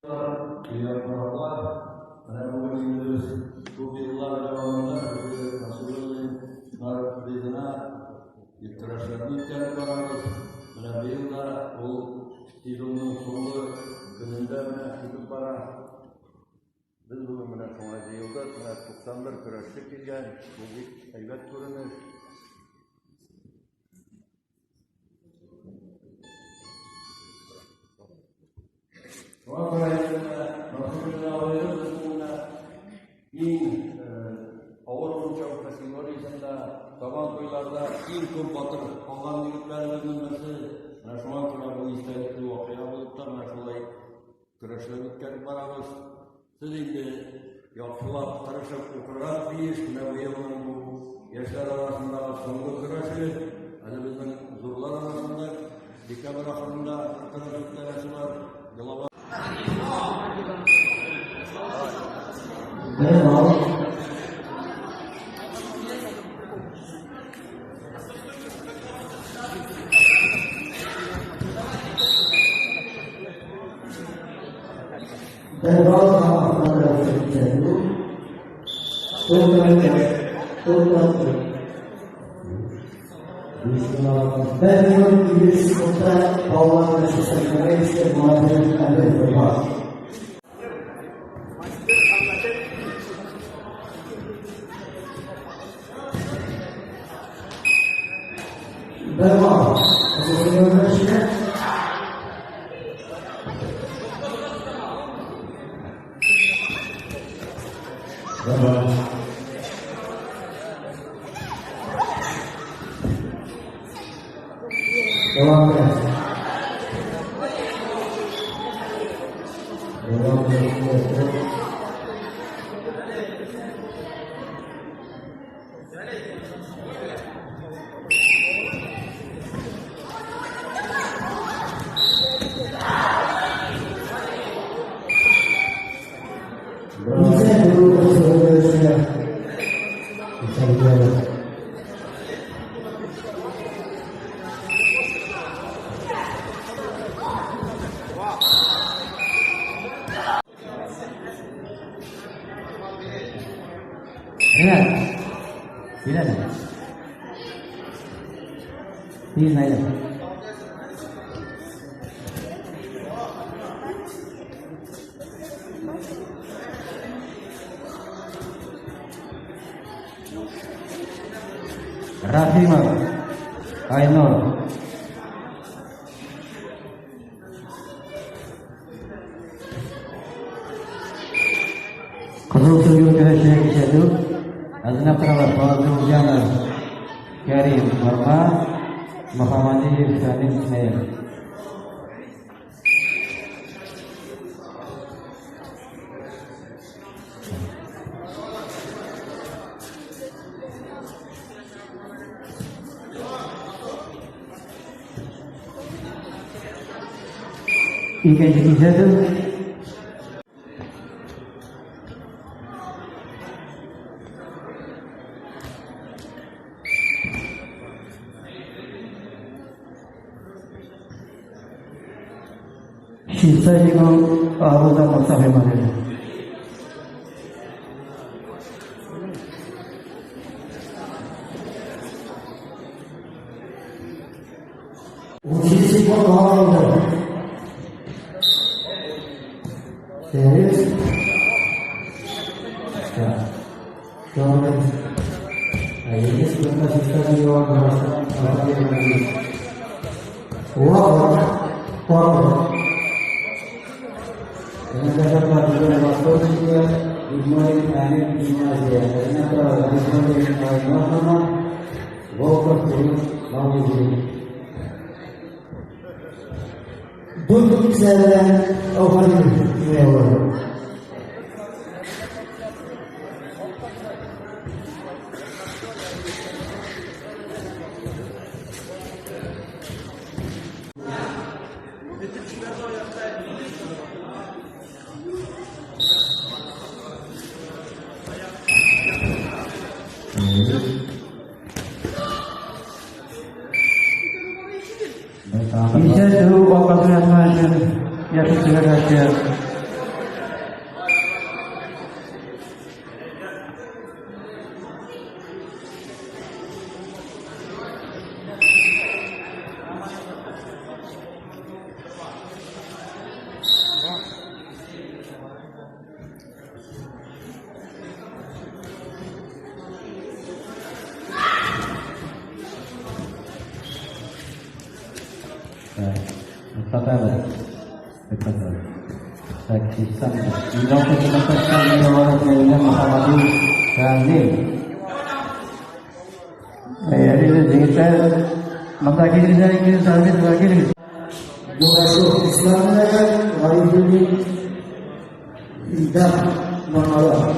Bu yıllar devamında Resulü'nün marifetine ihtiyaçlarını ihtiyacı varız. Bu yılda o yılının sonu gününde tutup para biz bugün sonraki yılda 91 kuruşluk gelgen bu bir heybet görünür. Ağır uçak kategorisinde taban toylarda ilk top batır kalgan yigitlerimizin birisi şuna ko'ra bu istalikli voqea bo'libdi. Mana shunday kurashlar o'tkazib boramiz. Siz endi yaxshilab qarashib o'qiryapsiz. Mana bu yilning bu yoshlar orasida so'nggi kurashi hali bizning zo'rlar orasida dekabr oxirida kurash o'tkazasizlar. Rahima, Ainur, Kızıl Sürgün Güreşi'ne geçelim. Adına Kralar, Fazıl Ucanar, Kerim Varma, Muhammadi Salim İsmail. İkinci izledim. Şinsayı'nın ağırda Mustafa Emanuel. Ucisi bu ağırda. Serius. Sonra ini sebentar sisa di luar bahasa apa yang lagi. Wow, dengan dasar pelajaran waktu dia dimulai dari gimnasia. Ternyata dimulai dari mana? Fokus dulu, mau dulu. Duduk saya overview level. Bisa dulu bapak yang yakın sigara Tatara. Sakisan. Indang kecintaan yang orang yang Muhammad Khalil. Jadi kita mata kiri dari kiri sampai lagi. Musuh Islamnya hari ini tidak menolak.